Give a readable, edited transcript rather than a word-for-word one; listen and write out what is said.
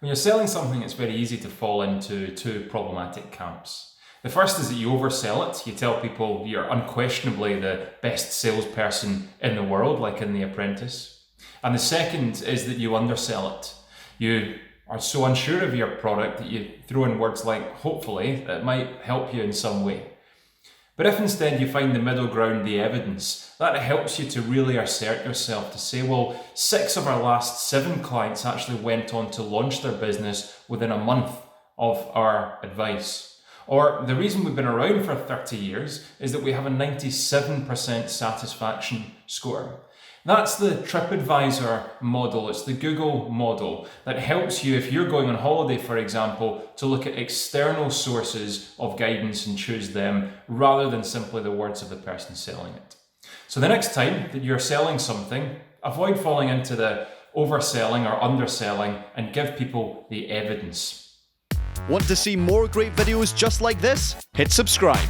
When you're selling something, it's very easy to fall into two problematic camps. The first is that you oversell it. You tell people you're unquestionably the best salesperson in the world, like in The Apprentice. And the second is that you undersell it. You are so unsure of your product that you throw in words like, hopefully, that might help you in some way. But if instead you find the middle ground, the evidence, that helps you to really assert yourself, to say, well, 6 of our last 7 clients actually went on to launch their business within a month of our advice. Or the reason we've been around for 30 years is that we have a 97% satisfaction score. That's the TripAdvisor model, it's the Google model that helps you, if you're going on holiday, for example, to look at external sources of guidance and choose them rather than simply the words of the person selling it. So the next time that you're selling something, avoid falling into the overselling or underselling and give people the evidence. Want to see more great videos just like this? Hit subscribe.